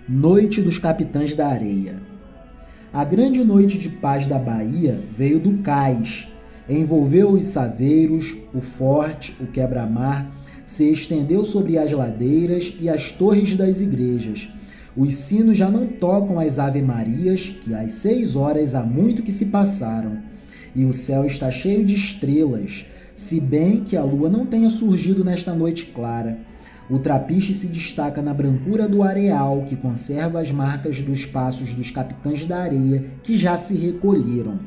Noite dos Capitães da Areia. A grande noite de paz da Bahia veio do cais, envolveu os saveiros, o forte, o quebra-mar, se estendeu sobre as ladeiras e as torres das igrejas. Os sinos já não tocam as ave-marias, que às 6 horas há muito que se passaram, e o céu está cheio de estrelas, se bem que a lua não tenha surgido nesta noite clara. O trapiche se destaca na brancura do areal, que conserva as marcas dos passos dos capitães da areia, que já se recolheram.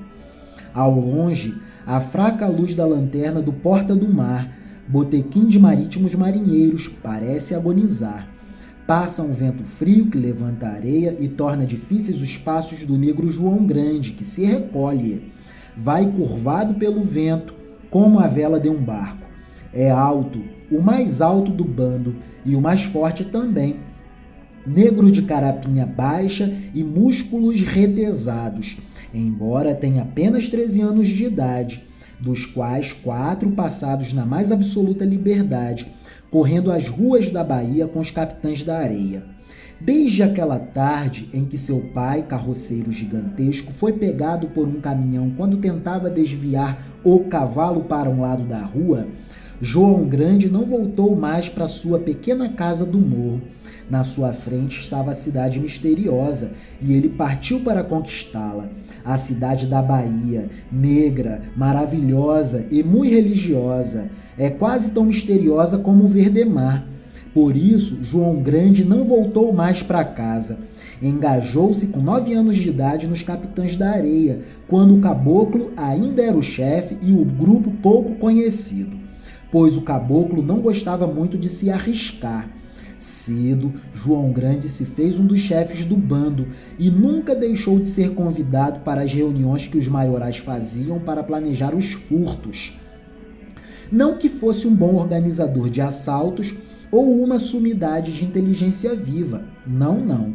Ao longe, a fraca luz da lanterna do Porta do Mar, botequim de marítimos marinheiros, parece agonizar. Passa um vento frio que levanta a areia e torna difíceis os passos do negro João Grande, que se recolhe. Vai curvado pelo vento, como a vela de um barco. É alto, o mais alto do bando e o mais forte também. Negro de carapinha baixa e músculos retesados, embora tenha apenas 13 anos de idade, dos quais 4 passados na mais absoluta liberdade, correndo as ruas da Bahia com os capitães da areia. Desde aquela tarde em que seu pai, carroceiro gigantesco, foi pegado por um caminhão quando tentava desviar o cavalo para um lado da rua, João Grande não voltou mais para sua pequena casa do morro. Na sua frente estava a cidade misteriosa e ele partiu para conquistá-la. A cidade da Bahia, negra, maravilhosa e muito religiosa. É quase tão misteriosa como o Verdemar. Por isso, João Grande não voltou mais para casa. Engajou-se com 9 anos de idade nos Capitães da Areia, quando o caboclo ainda era o chefe e o grupo pouco conhecido, pois o caboclo não gostava muito de se arriscar. Cedo, João Grande se fez um dos chefes do bando e nunca deixou de ser convidado para as reuniões que os maiorais faziam para planejar os furtos. Não que fosse um bom organizador de assaltos ou uma sumidade de inteligência viva. Não.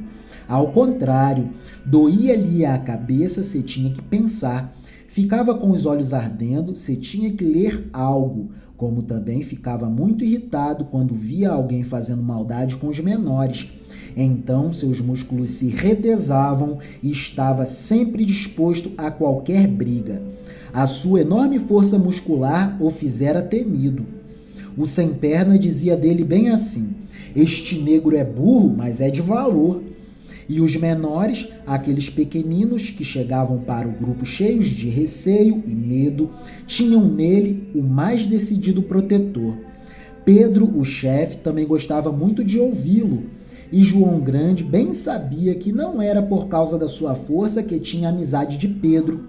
Ao contrário, doía-lhe a cabeça se tinha que pensar. Ficava com os olhos ardendo se tinha que ler algo, como também ficava muito irritado quando via alguém fazendo maldade com os menores. Então seus músculos se retesavam e estava sempre disposto a qualquer briga. A sua enorme força muscular o fizera temido. O sem-perna dizia dele bem assim: este negro é burro, mas é de valor. E os menores, aqueles pequeninos que chegavam para o grupo cheios de receio e medo, tinham nele o mais decidido protetor. Pedro, o chefe, também gostava muito de ouvi-lo, e João Grande bem sabia que não era por causa da sua força que tinha amizade de Pedro.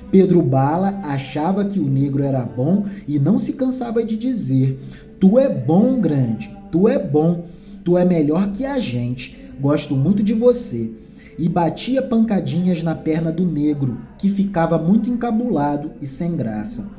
Pedro Bala achava que o negro era bom e não se cansava de dizer: tu é bom, Grande, tu é bom, tu é melhor que a gente, gosto muito de você. E batia pancadinhas na perna do negro, que ficava muito encabulado e sem graça.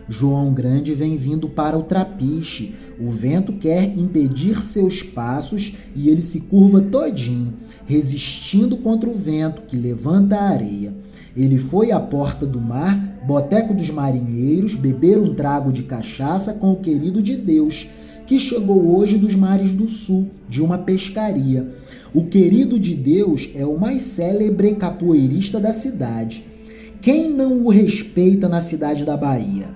João Grande vem vindo para o trapiche. O vento quer impedir seus passos e ele se curva todinho, resistindo contra o vento que levanta a areia. Ele foi à Porta do Mar, boteco dos marinheiros, beber um trago de cachaça com o querido de Deus, que chegou hoje dos mares do sul, de uma pescaria. O querido de Deus é o mais célebre capoeirista da cidade. Quem não o respeita na cidade da Bahia?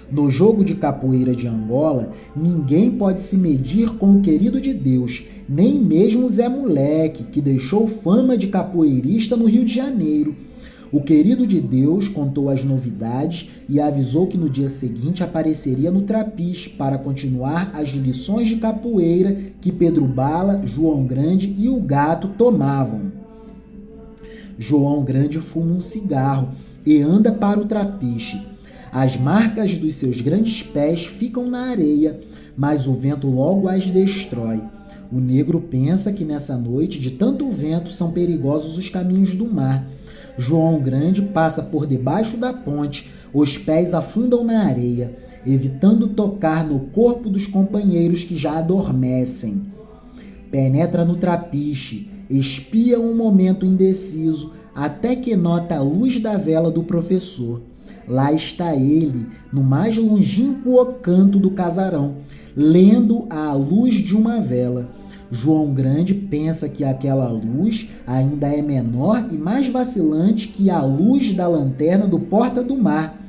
No jogo de capoeira de Angola, ninguém pode se medir com o querido de Deus, nem mesmo Zé Moleque, que deixou fama de capoeirista no Rio de Janeiro. O querido de Deus contou as novidades e avisou que no dia seguinte apareceria no trapiche para continuar as lições de capoeira que Pedro Bala, João Grande e o gato tomavam. João Grande fuma um cigarro e anda para o trapiche. As marcas dos seus grandes pés ficam na areia, mas o vento logo as destrói. O negro pensa que nessa noite de tanto vento são perigosos os caminhos do mar. João Grande passa por debaixo da ponte, os pés afundam na areia, evitando tocar no corpo dos companheiros que já adormecem. Penetra no trapiche, espia um momento indeciso, até que nota a luz da vela do professor. Lá está ele, no mais longínquo canto do casarão, lendo à luz de uma vela. João Grande pensa que aquela luz ainda é menor e mais vacilante que a luz da lanterna do Porta do Mar,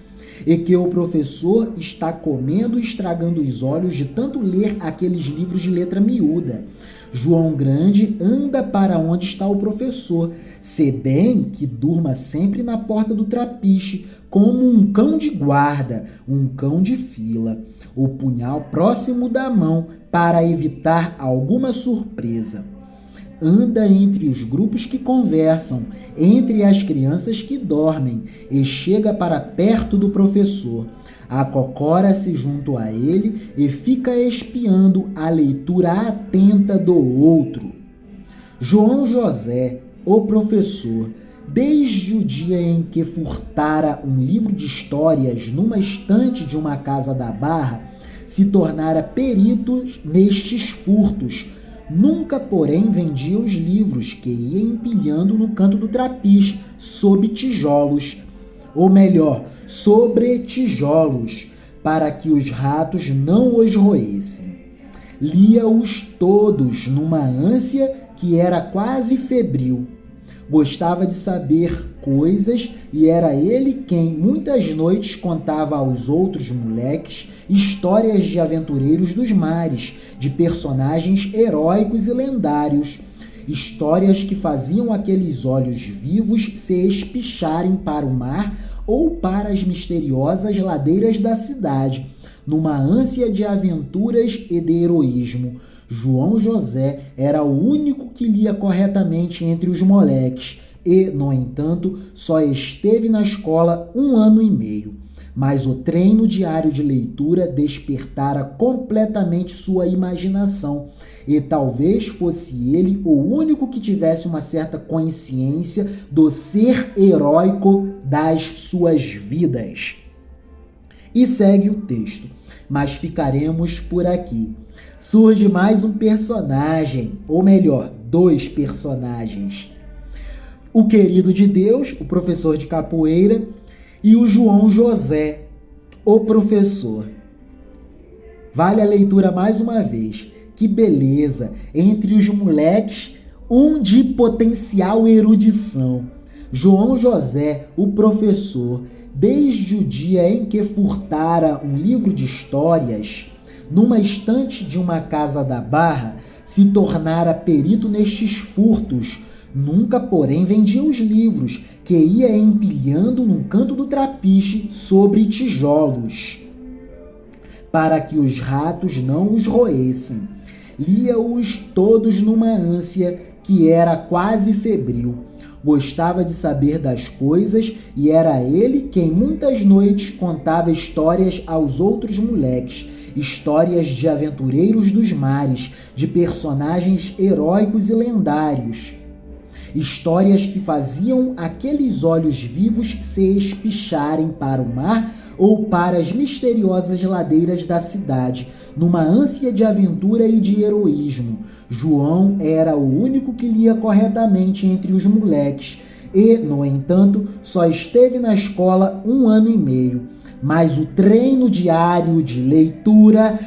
e que o professor está comendo e estragando os olhos de tanto ler aqueles livros de letra miúda. João Grande anda para onde está o professor, se bem que durma sempre na porta do trapiche, como um cão de guarda, um cão de fila, o punhal próximo da mão para evitar alguma surpresa. Anda entre os grupos que conversam, entre as crianças que dormem, e chega para perto do professor. Acocora-se junto a ele e fica espiando a leitura atenta do outro. João José, o professor, desde o dia em que furtara um livro de histórias numa estante de uma casa da Barra, se tornara perito nestes furtos. Nunca, porém, vendia os livros que ia empilhando no canto do trapiche, sob tijolos, ou melhor, sobre tijolos, para que os ratos não os roessem. Lia-os todos numa ânsia que era quase febril. Gostava de saber coisas e era ele quem muitas noites contava aos outros moleques histórias de aventureiros dos mares, de personagens heróicos e lendários, histórias que faziam aqueles olhos vivos se espicharem para o mar ou para as misteriosas ladeiras da cidade, numa ânsia de aventuras e de heroísmo. João José era o único que lia corretamente entre os moleques e, no entanto, só esteve na escola 1 ano e meio. Mas o treino diário de leitura despertara completamente sua imaginação, e talvez fosse ele o único que tivesse uma certa consciência do ser heróico das suas vidas. E segue o texto, mas ficaremos por aqui. Surge mais um personagem, ou melhor, 2 personagens. O querido de Deus, o professor de capoeira, e o João José, o professor. Vale a leitura mais uma vez. Que beleza! Entre os moleques, um de potencial erudição. João José, o professor, desde o dia em que furtara um livro de histórias, numa estante de uma casa da Barra, se tornara perito nestes furtos. Nunca, porém, vendia os livros, que ia empilhando num canto do trapiche sobre tijolos, para que os ratos não os roessem. Lia-os todos numa ânsia que era quase febril. Gostava de saber das coisas e era ele quem muitas noites contava histórias aos outros moleques, histórias de aventureiros dos mares, de personagens heróicos e lendários, histórias que faziam aqueles olhos vivos se espicharem para o mar ou para as misteriosas ladeiras da cidade, numa ânsia de aventura e de heroísmo. João era o único que lia corretamente entre os moleques e, no entanto, só esteve na escola 1 ano e meio. Mas o treino diário de leitura,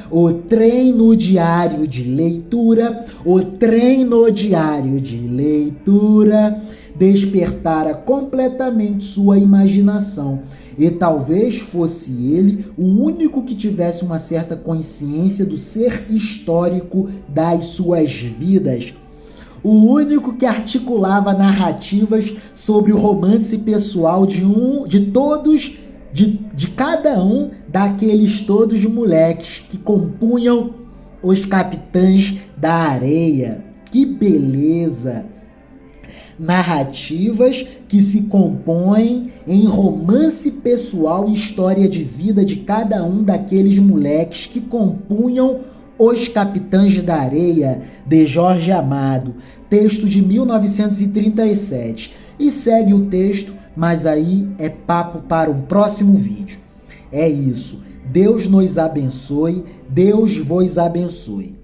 despertara completamente sua imaginação. E talvez fosse ele o único que tivesse uma certa consciência do ser histórico das suas vidas. O único que articulava narrativas sobre o romance pessoal de cada um daqueles todos moleques que compunham os Capitães da Areia. Que beleza! Narrativas que se compõem em romance pessoal e história de vida de cada um daqueles moleques que compunham Os Capitães da Areia, de Jorge Amado, texto de 1937. E segue o texto, mas aí é papo para um próximo vídeo. É isso. Deus nos abençoe, Deus vos abençoe.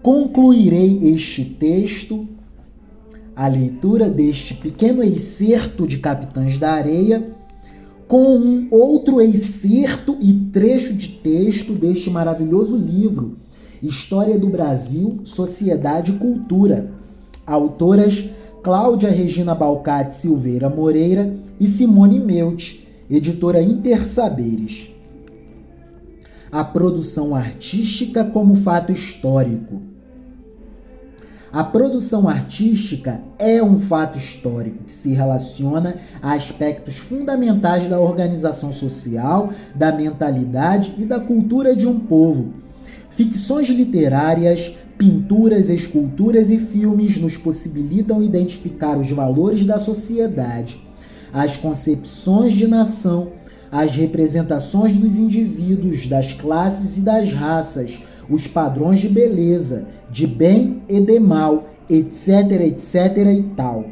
Concluirei este texto, a leitura deste pequeno excerto de Capitães da Areia, com um outro excerto e trecho de texto deste maravilhoso livro. História do Brasil, Sociedade e Cultura. Autoras Cláudia Regina Balcati Silveira Moreira e Simone Meucci, editora Intersaberes. A produção artística como fato histórico. A produção artística é um fato histórico que se relaciona a aspectos fundamentais da organização social, da mentalidade e da cultura de um povo. Ficções literárias, pinturas, esculturas e filmes nos possibilitam identificar os valores da sociedade, as concepções de nação, as representações dos indivíduos, das classes e das raças, os padrões de beleza, de bem e de mal, etc, etc e tal.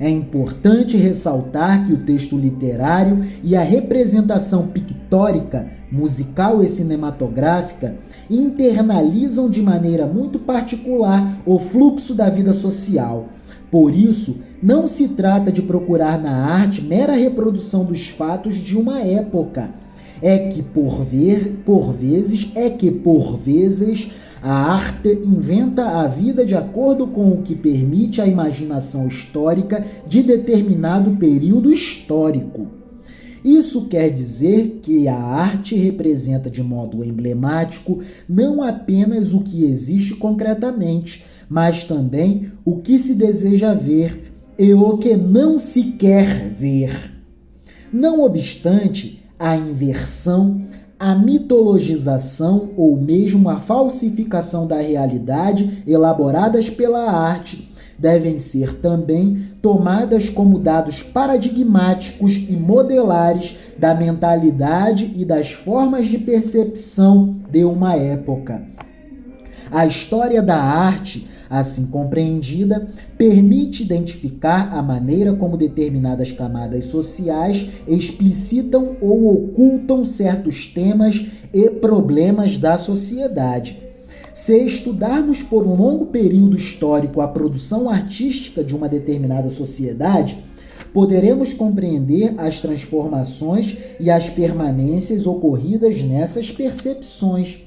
É importante ressaltar que o texto literário e a representação pictórica, musical e cinematográfica internalizam de maneira muito particular o fluxo da vida social. Por isso, não se trata de procurar na arte mera reprodução dos fatos de uma época. Por vezes, a arte inventa a vida de acordo com o que permite a imaginação histórica de determinado período histórico. Isso quer dizer que a arte representa de modo emblemático não apenas o que existe concretamente, mas também o que se deseja ver e o que não se quer ver. Não obstante, a inversão, a mitologização ou mesmo a falsificação da realidade elaboradas pela arte devem ser também tomadas como dados paradigmáticos e modelares da mentalidade e das formas de percepção de uma época. A história da arte, assim compreendida, permite identificar a maneira como determinadas camadas sociais explicitam ou ocultam certos temas e problemas da sociedade. Se estudarmos por um longo período histórico a produção artística de uma determinada sociedade, poderemos compreender as transformações e as permanências ocorridas nessas percepções.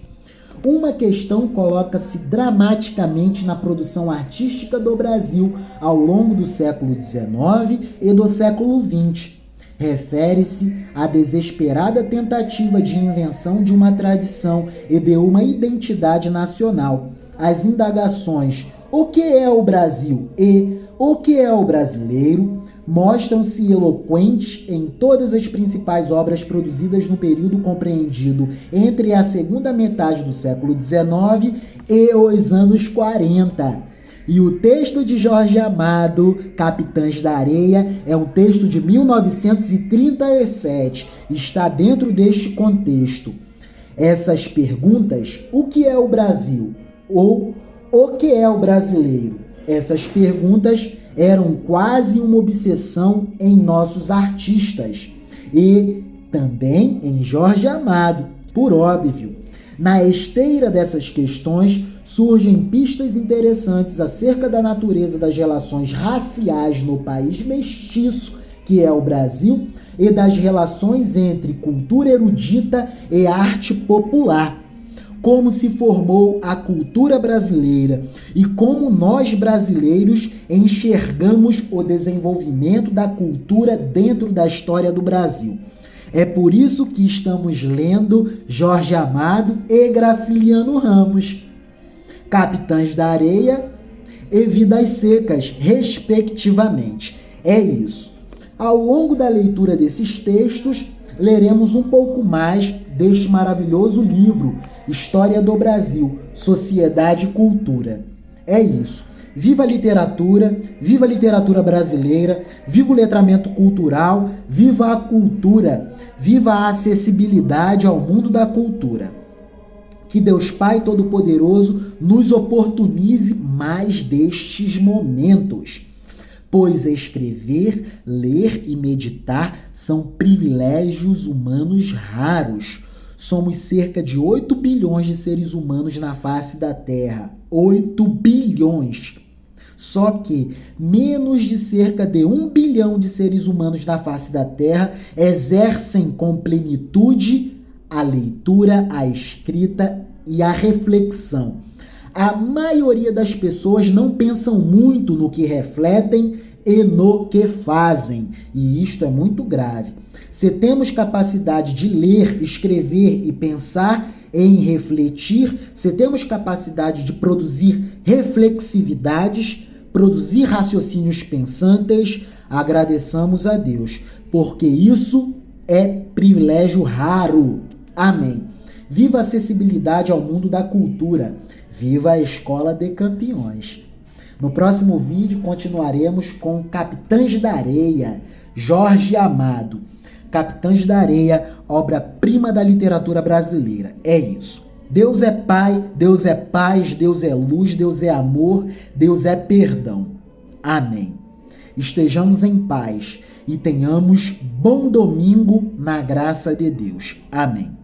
Uma questão coloca-se dramaticamente na produção artística do Brasil ao longo do século XIX e do século XX. Refere-se à desesperada tentativa de invenção de uma tradição e de uma identidade nacional. As indagações "o que é o Brasil?" e "o que é o brasileiro?" mostram-se eloquentes em todas as principais obras produzidas no período compreendido entre a segunda metade do século XIX e os anos 40. E o texto de Jorge Amado, Capitães da Areia, é um texto de 1937, está dentro deste contexto. Essas perguntas, o que é o Brasil? Ou o que é o brasileiro? Essas perguntas eram quase uma obsessão em nossos artistas e também em Jorge Amado, por óbvio. Na esteira dessas questões surgem pistas interessantes acerca da natureza das relações raciais no país mestiço que é o Brasil e das relações entre cultura erudita e arte popular. Como se formou a cultura brasileira e como nós brasileiros enxergamos o desenvolvimento da cultura dentro da história do Brasil. É por isso que estamos lendo Jorge Amado e Graciliano Ramos, Capitães da Areia e Vidas Secas, respectivamente. É isso. Ao longo da leitura desses textos, leremos um pouco mais deste maravilhoso livro, História do Brasil, Sociedade e Cultura. É isso. Viva a literatura brasileira, viva o letramento cultural, viva a cultura, viva a acessibilidade ao mundo da cultura. Que Deus Pai Todo-Poderoso nos oportunize mais destes momentos. Pois escrever, ler e meditar são privilégios humanos raros. Somos cerca de 8 bilhões de seres humanos na face da Terra. 8 bilhões! Só que menos de cerca de 1 bilhão de seres humanos na face da Terra exercem com plenitude a leitura, a escrita e a reflexão. A maioria das pessoas não pensam muito no que refletem e no que fazem, e isto é muito grave. Se temos capacidade de ler, escrever e pensar em refletir, se temos capacidade de produzir reflexividades, produzir raciocínios pensantes, agradeçamos a Deus, porque isso é privilégio raro. Amém. Viva a acessibilidade ao mundo da cultura. Viva a Escola de Campeões. No próximo vídeo continuaremos com Capitães da Areia, Jorge Amado. Capitães da Areia, obra-prima da literatura brasileira. É isso. Deus é Pai, Deus é paz, Deus é luz, Deus é amor, Deus é perdão. Amém. Estejamos em paz e tenhamos bom domingo na graça de Deus. Amém.